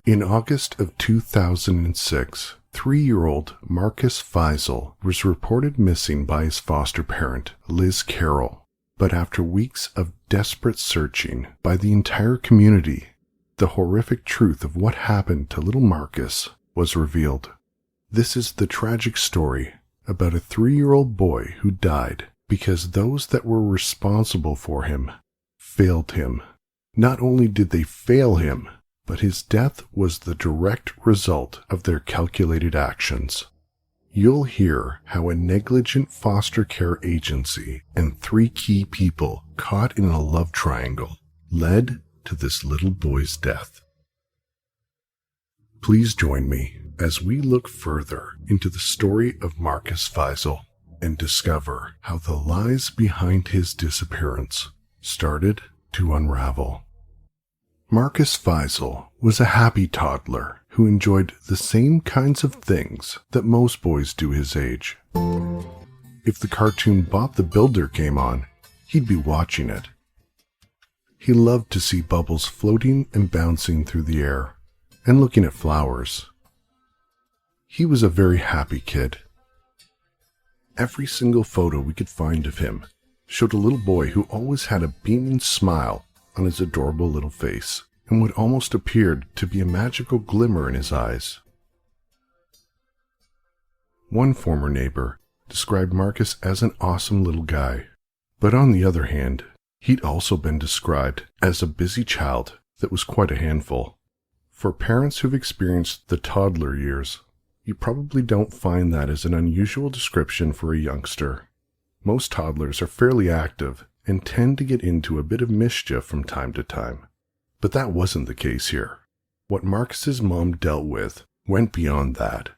In August of 2006, 3-year-old Marcus Feisel was reported missing by his foster parent, Liz Carroll. But after weeks of desperate searching by the entire community, the horrific truth of what happened to little Marcus was revealed. This is the tragic story about a 3-year-old boy who died because those that were responsible for him failed him. Not only did they fail him, but his death was the direct result of their calculated actions. You'll hear how a negligent foster care agency and 3 key people caught in a love triangle led to this little boy's death. Please join me as we look further into the story of Marcus Feisel and discover how the lies behind his disappearance started to unravel. Marcus Feisel was a happy toddler who enjoyed the same kinds of things that most boys do his age. If the cartoon Bob the Builder came on, he'd be watching it. He loved to see bubbles floating and bouncing through the air, and looking at flowers. He was a very happy kid. Every single photo we could find of him showed a little boy who always had a beaming smile on his adorable little face, and what almost appeared to be a magical glimmer in his eyes. One former neighbor described Marcus as an awesome little guy, but on the other hand, he'd also been described as a busy child that was quite a handful. For parents who've experienced the toddler years, you probably don't find that as an unusual description for a youngster. Most toddlers are fairly active and tend to get into a bit of mischief from time to time. But that wasn't the case here. What Marcus's mom dealt with went beyond that.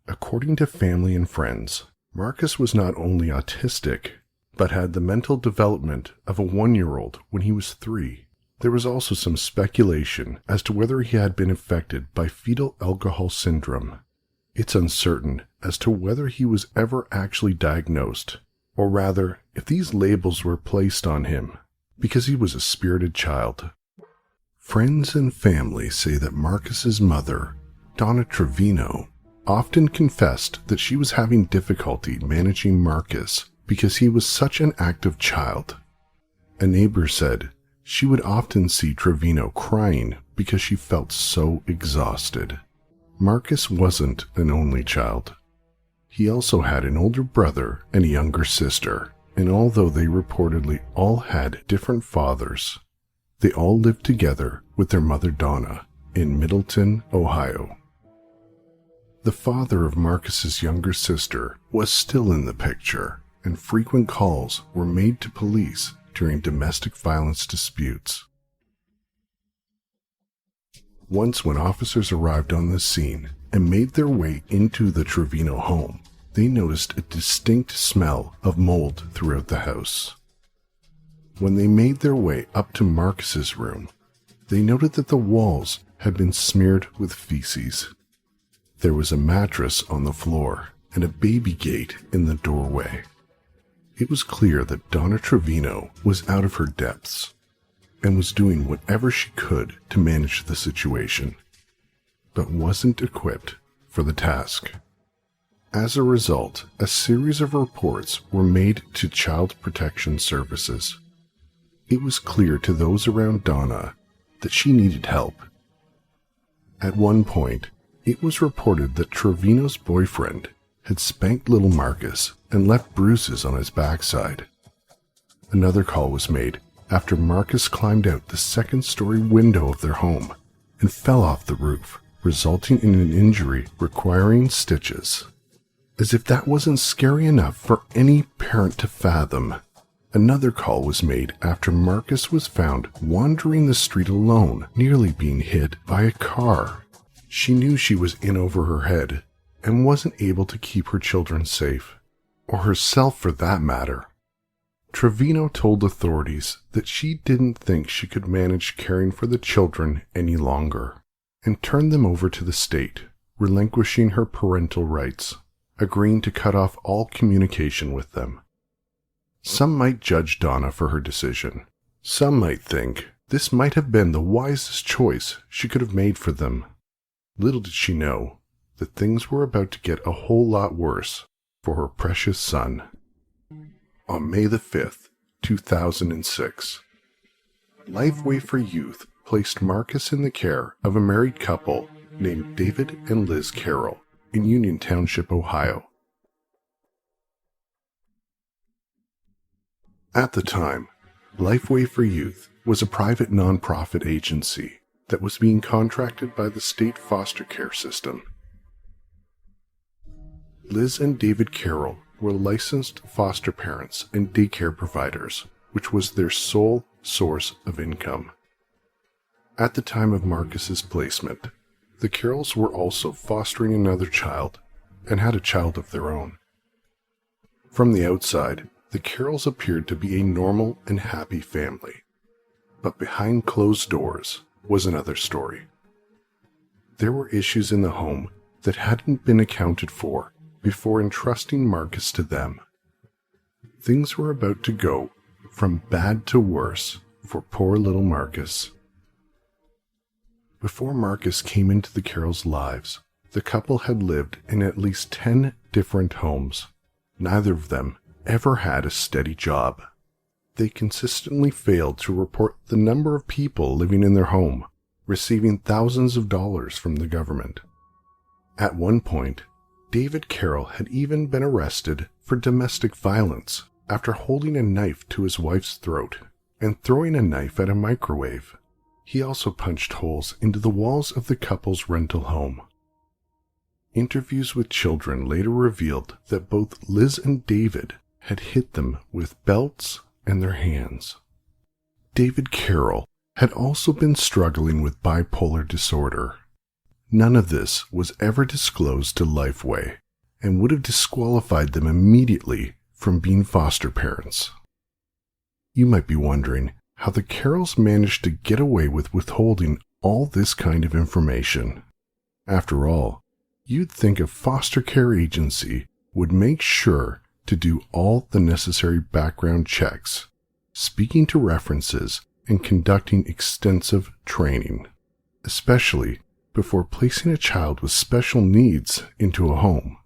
According to family and friends, Marcus was not only autistic, but had the mental development of a 1-year-old when he was 3. There was also some speculation as to whether he had been affected by fetal alcohol syndrome. It's uncertain as to whether he was ever actually diagnosed, or rather, if these labels were placed on him, because he was a spirited child. Friends and family say that Marcus's mother, Donna Trevino, often confessed that she was having difficulty managing Marcus because he was such an active child. A neighbor said she would often see Trevino crying because she felt so exhausted. Marcus wasn't an only child. He also had an older brother and a younger sister, and although they reportedly all had different fathers, they all lived together with their mother Donna in Middleton, Ohio. The father of Marcus's younger sister was still in the picture, and frequent calls were made to police during domestic violence disputes. Once when officers arrived on the scene and made their way into the Trevino home, they noticed a distinct smell of mold throughout the house. When they made their way up to Marcus's room, they noted that the walls had been smeared with feces. There was a mattress on the floor and a baby gate in the doorway. It was clear that Donna Trevino was out of her depths and was doing whatever she could to manage the situation, but wasn't equipped for the task. As a result, a series of reports were made to Child Protection Services. It was clear to those around Donna that she needed help. At one point, it was reported that Trevino's boyfriend had spanked little Marcus and left bruises on his backside. Another call was made after Marcus climbed out the second-story window of their home and fell off the roof, resulting in an injury requiring stitches. As if that wasn't scary enough for any parent to fathom, another call was made after Marcus was found wandering the street alone, nearly being hit by a car. She knew she was in over her head and wasn't able to keep her children safe, or herself for that matter. Trevino told authorities that she didn't think she could manage caring for the children any longer, and turned them over to the state, relinquishing her parental rights, agreeing to cut off all communication with them. Some might judge Donna for her decision. Some might think this might have been the wisest choice she could have made for them. Little did she know that things were about to get a whole lot worse for her precious son. On May the 5th, 2006, Lifeway for Youth placed Marcus in the care of a married couple named David and Liz Carroll in Union Township, Ohio. At the time, Lifeway for Youth was a private nonprofit agency that was being contracted by the state foster care system. Liz and David Carroll were licensed foster parents and daycare providers, which was their sole source of income. At the time of Marcus's placement, the Carrolls were also fostering another child and had a child of their own. From the outside, the Carrolls appeared to be a normal and happy family, but behind closed doors was another story. There were issues in the home that hadn't been accounted for before entrusting Marcus to them. Things were about to go from bad to worse for poor little Marcus. Before Marcus came into the Carrolls' lives, the couple had lived in at least 10 different homes. Neither of them ever had a steady job. They consistently failed to report the number of people living in their home, receiving thousands of dollars from the government. At one point, David Carroll had even been arrested for domestic violence after holding a knife to his wife's throat and throwing a knife at a microwave. He also punched holes into the walls of the couple's rental home. Interviews with children later revealed that both Liz and David had hit them with belts and their hands. David Carroll had also been struggling with bipolar disorder. None of this was ever disclosed to Lifeway and would have disqualified them immediately from being foster parents. You might be wondering how the Carrolls managed to get away with withholding all this kind of information. After all, you'd think a foster care agency would make sure to do all the necessary background checks, speaking to references and conducting extensive training, especially before placing a child with special needs into a home.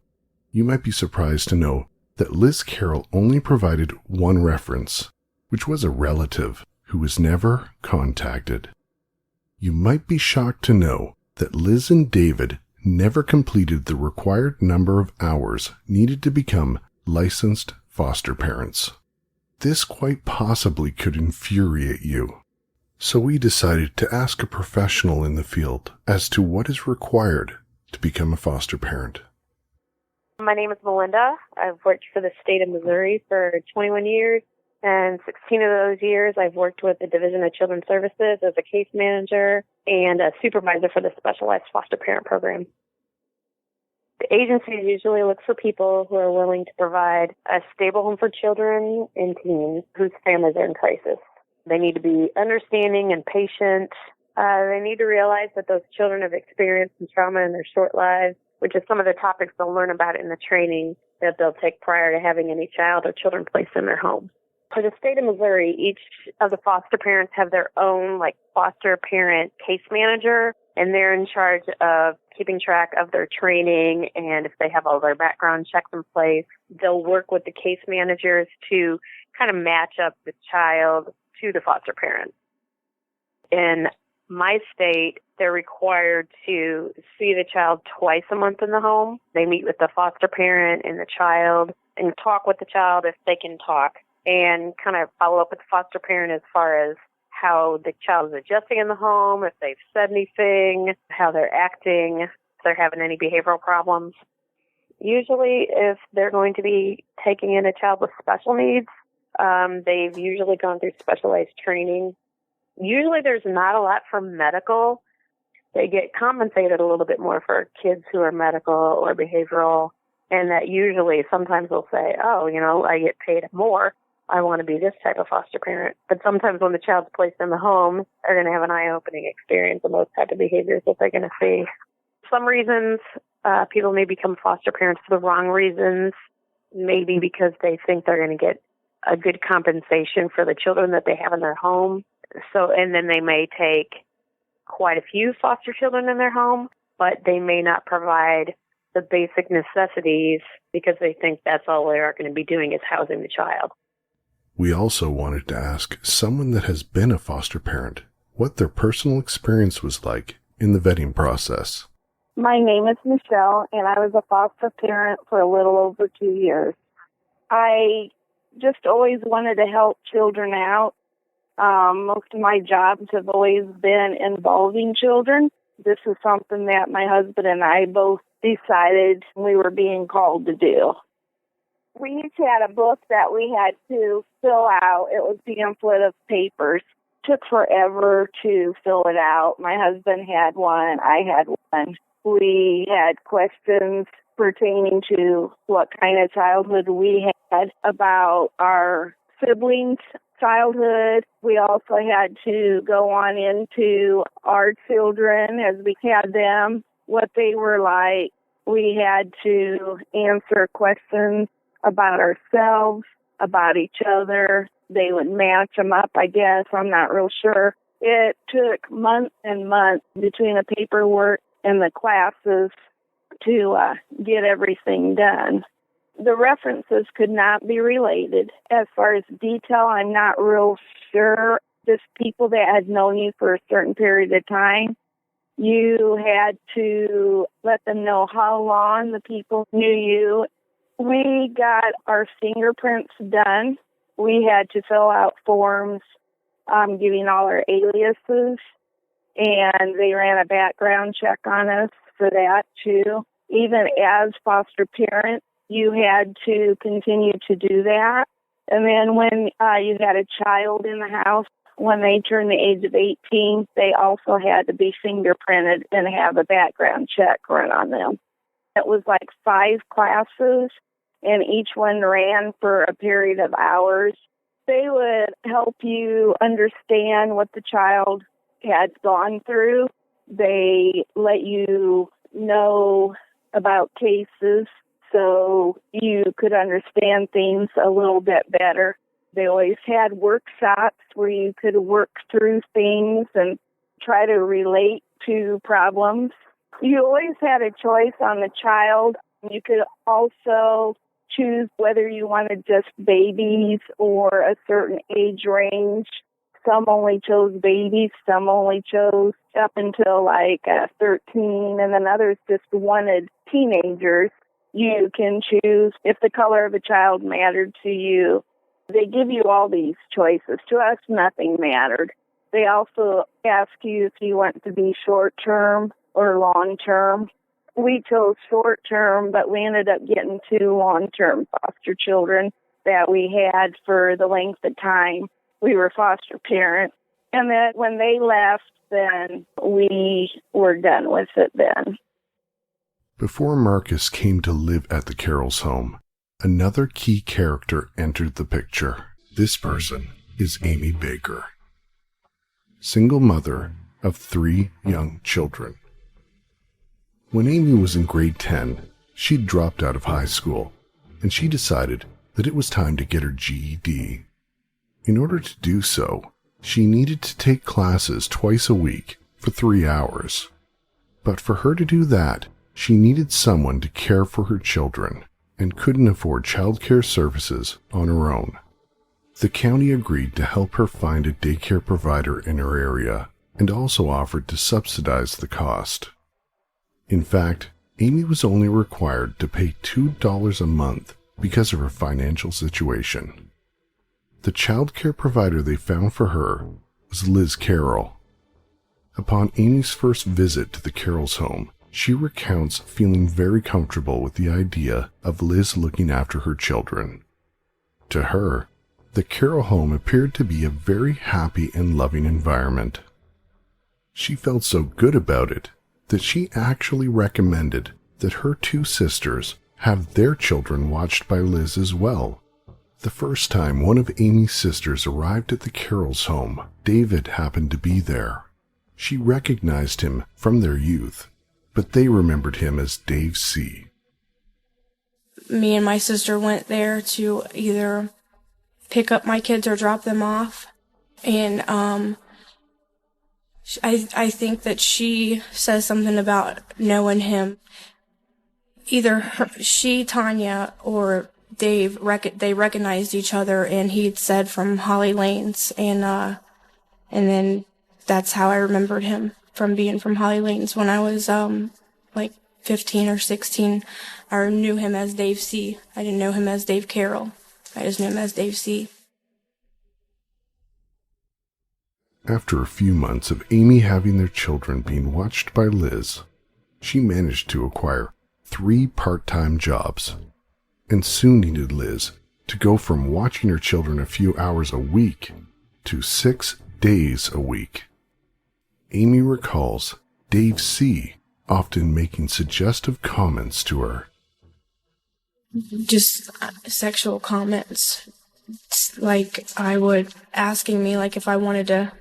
You might be surprised to know that Liz Carroll only provided one reference, which was a relative who was never contacted. You might be shocked to know that Liz and David never completed the required number of hours needed to become licensed foster parents. This quite possibly could infuriate you. So we decided to ask a professional in the field as to what is required to become a foster parent. My name is Melinda. I've worked for the state of Missouri for 21 years, and 16 of those years I've worked with the Division of Children's Services as a case manager and a supervisor for the Specialized Foster Parent Program. The agencies usually look for people who are willing to provide a stable home for children and teens whose families are in crisis. They need to be understanding and patient. They need to realize that those children have experienced some trauma in their short lives, which is some of the topics they'll learn about in the training that they'll take prior to having any child or children placed in their home. For the state of Missouri, each of the foster parents have their own foster parent case manager, and they're in charge of keeping track of their training, and if they have all their background checks in place, they'll work with the case managers to kind of match up the child to the foster parent. In my state, they're required to see the child twice a month in the home. They meet with the foster parent and the child and talk with the child if they can talk, and kind of follow up with the foster parent as far as how the child is adjusting in the home, if they've said anything, how they're acting, if they're having any behavioral problems. Usually, if they're going to be taking in a child with special needs, they've usually gone through specialized training. Usually there's not a lot for medical. They get compensated a little bit more for kids who are medical or behavioral, and that usually sometimes they'll say, I get paid more. I want to be this type of foster parent. But sometimes when the child's placed in the home, they're going to have an eye-opening experience on those type of behaviors that they're going to see. Some reasons people may become foster parents for the wrong reasons, maybe because they think they're going to get a good compensation for the children that they have in their home. And then they may take quite a few foster children in their home. but they may not provide the basic necessities because they think that's all they are going to be doing is housing the child. We also wanted to ask someone that has been a foster parent what their personal experience was like in the vetting process. My name is Michelle, and I was a foster parent for a little over 2 years. I just always wanted to help children out. Most of my jobs have always been involving children. This is something that my husband and I both decided we were being called to do. We each had a book that we had to fill out. It was a pamphlet of papers. It took forever to fill it out. My husband had one. I had one. We had questions pertaining to what kind of childhood we had, about our siblings' childhood. We also had to go on into our children as we had them, what they were like. We had to answer questions about ourselves, about each other. They would match them up, I guess. I'm not real sure. It took months and months between the paperwork and the classes to get everything done. The references could not be related. As far as detail, I'm not real sure. Just people that had known you for a certain period of time. You had to let them know how long the people knew you. We got our fingerprints done. We had to fill out forms giving all our aliases, and they ran a background check on us for that, too. Even as foster parents, you had to continue to do that. And then when you had a child in the house, when they turned the age of 18, they also had to be fingerprinted and have a background check run on them. It was like 5 classes, and each one ran for a period of hours. They would help you understand what the child had gone through. They let you know about cases so you could understand things a little bit better. They always had workshops where you could work through things and try to relate to problems. You always had a choice on the child. You could also choose whether you wanted just babies or a certain age range. Some only chose babies, some only chose up until like 13, and then others just wanted teenagers. You can choose if the color of a child mattered to you. They give you all these choices. To us, nothing mattered. They also ask you if you want to be short-term or long-term. We chose short-term, but we ended up getting 2 long-term foster children that we had for the length of time we were foster parents. And then when they left, then we were done with it then. Before Marcus came to live at the Carroll's home, another key character entered the picture. This person is Amy Baker, single mother of 3 young children. When Amy was in grade 10, she'd dropped out of high school, and she decided that it was time to get her GED. In order to do so, she needed to take classes twice a week for 3 hours. But for her to do that, she needed someone to care for her children and couldn't afford childcare services on her own. The county agreed to help her find a daycare provider in her area and also offered to subsidize the cost. In fact, Amy was only required to pay $2 a month because of her financial situation. The childcare provider they found for her was Liz Carroll. Upon Amy's first visit to the Carroll's home, she recounts feeling very comfortable with the idea of Liz looking after her children. To her, the Carroll home appeared to be a very happy and loving environment. She felt so good about it that she actually recommended that her 2 sisters have their children watched by Liz as well. The first time one of Amy's sisters arrived at the Carroll's home, David happened to be there. She recognized him from their youth, but they remembered him as Dave C. Me and my sister went there to either pick up my kids or drop them off, and I think that she says something about knowing him. Either she, Tanya, or Dave, they recognized each other, and he'd said from Holly Lanes, and then that's how I remembered him, from being from Holly Lanes. When I was like 15 or 16, I knew him as Dave C. I didn't know him as Dave Carroll. I just knew him as Dave C. After a few months of Amy having their children being watched by Liz, she managed to acquire 3 part-time jobs, and soon needed Liz to go from watching her children a few hours a week to 6 days a week. Amy recalls Dave C. often making suggestive comments to her. Just sexual comments. Like, asking me, like, if I wanted to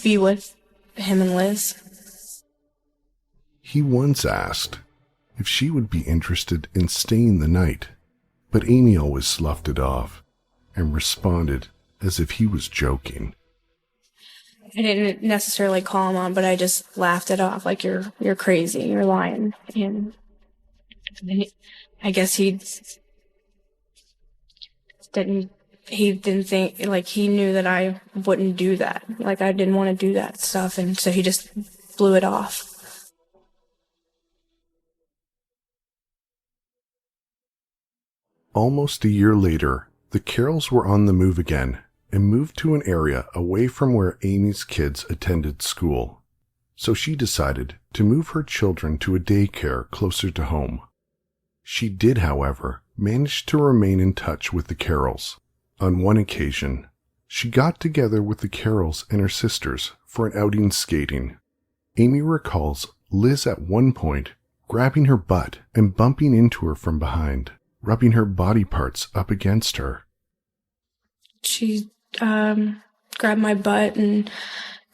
be with him and Liz. He once asked if she would be interested in staying the night, but Amy always sloughed it off and responded as if he was joking. I didn't necessarily call him on, but I just laughed it off, like, you're crazy, you're lying. And I guess he didn't think, like, he knew that I wouldn't do that. Like, I didn't want to do that stuff, and so he just blew it off. Almost a year later, the Carrolls were on the move again and moved to an area away from where Amy's kids attended school. So she decided to move her children to a daycare closer to home. She did, however, manage to remain in touch with the Carrolls. On one occasion, she got together with the Carrolls and her sisters for an outing skating. Amy recalls Liz at one point grabbing her butt and bumping into her from behind, rubbing her body parts up against her. She grabbed my butt and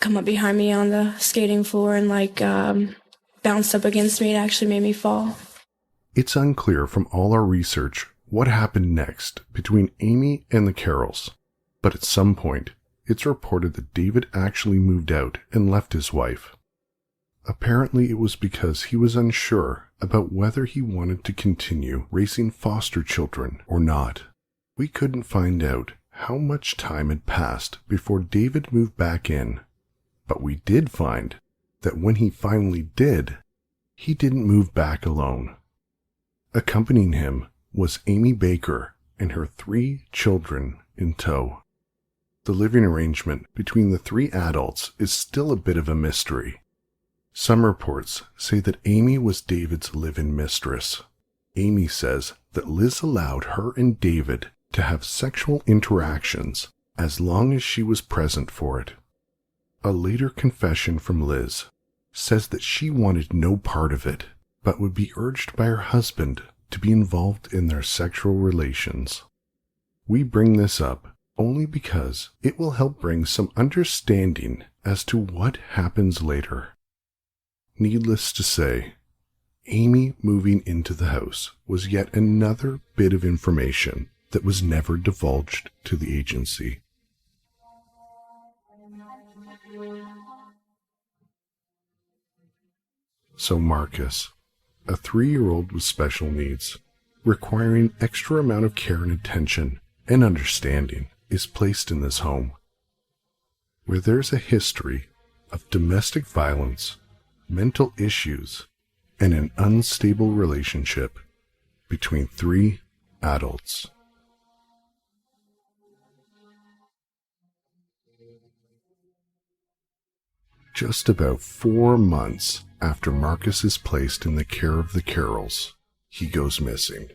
come up behind me on the skating floor and, like, bounced up against me. It actually made me fall. It's unclear from all our research what happened next between Amy and the Carrolls, but at some point, it's reported that David actually moved out and left his wife. Apparently, it was because he was unsure about whether he wanted to continue raising foster children or not. We couldn't find out how much time had passed before David moved back in, but we did find that when he finally did, he didn't move back alone. Accompanying him was Amy Baker and her 3 children in tow. The living arrangement between the 3 adults is still a bit of a mystery. Some reports say that Amy was David's live-in mistress. Amy says that Liz allowed her and David to have sexual interactions as long as she was present for it. A later confession from Liz says that she wanted no part of it, but would be urged by her husband to be involved in their sexual relations. We bring this up only because it will help bring some understanding as to what happens later. Needless to say, Amy moving into the house was yet another bit of information that was never divulged to the agency. So Marcus, a 3-year-old with special needs, requiring extra amount of care and attention and understanding, is placed in this home, where there's a history of domestic violence, mental issues, and an unstable relationship between 3 adults. Just about 4 months after Marcus is placed in the care of the Carrolls, he goes missing.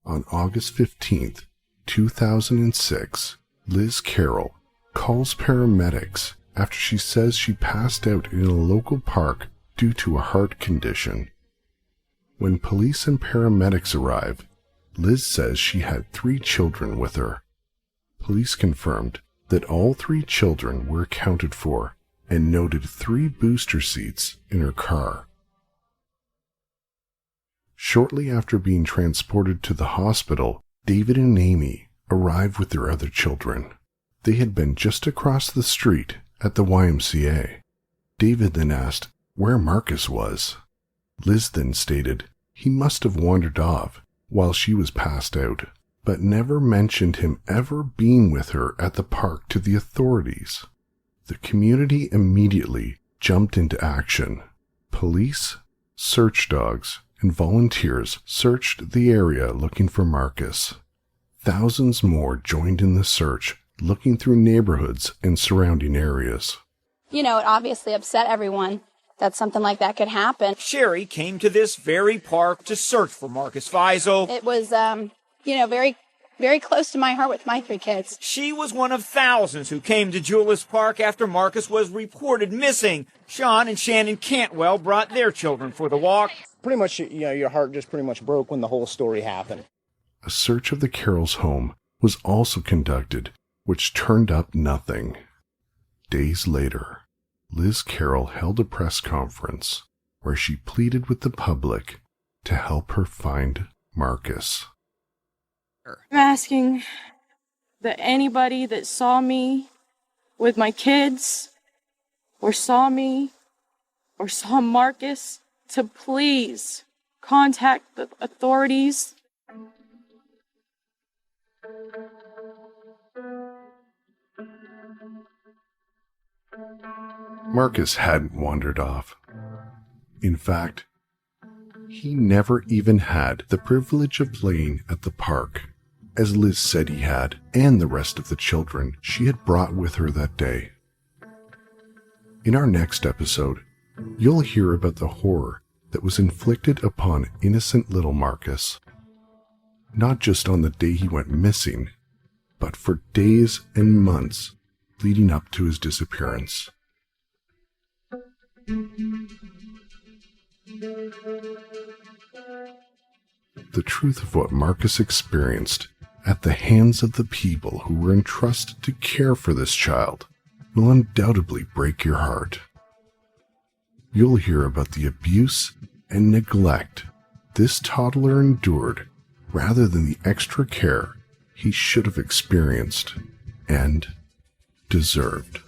On August 15th, 2006, Liz Carroll calls paramedics after she says she passed out in a local park due to a heart condition. When police and paramedics arrive, Liz says she had 3 children with her. Police confirmed that all 3 children were accounted for and noted 3 booster seats in her car. Shortly after being transported to the hospital, David and Amy arrived with their other children. They had been just across the street at the YMCA. David then asked where Marcus was. Liz then stated he must have wandered off while she was passed out, but never mentioned him ever being with her at the park to the authorities. The community immediately jumped into action. Police, search dogs, and volunteers searched the area looking for Marcus. Thousands more joined in the search, looking through neighborhoods and surrounding areas. It obviously upset everyone that something like that could happen. Sherry came to this very park to search for Marcus Feisel. It was, very, very close to my heart with my 3 kids. She was one of thousands who came to Julius Park after Marcus was reported missing. Sean and Shannon Cantwell brought their children for the walk. Pretty much, your heart just pretty much broke when the whole story happened. A search of the Carrolls' home was also conducted, which turned up nothing. Days later, Liz Carroll held a press conference where she pleaded with the public to help her find Marcus. I'm asking that anybody that saw me with my kids, or saw me, or saw Marcus, to please contact the authorities. Marcus hadn't wandered off. In fact, he never even had the privilege of playing at the park, as Liz said he had, and the rest of the children she had brought with her that day. In our next episode, you'll hear about the horror that was inflicted upon innocent little Marcus, not just on the day he went missing, but for days and months leading up to his disappearance. The truth of what Marcus experienced at the hands of the people who were entrusted to care for this child will undoubtedly break your heart. You'll hear about the abuse and neglect this toddler endured rather than the extra care he should have experienced and deserved.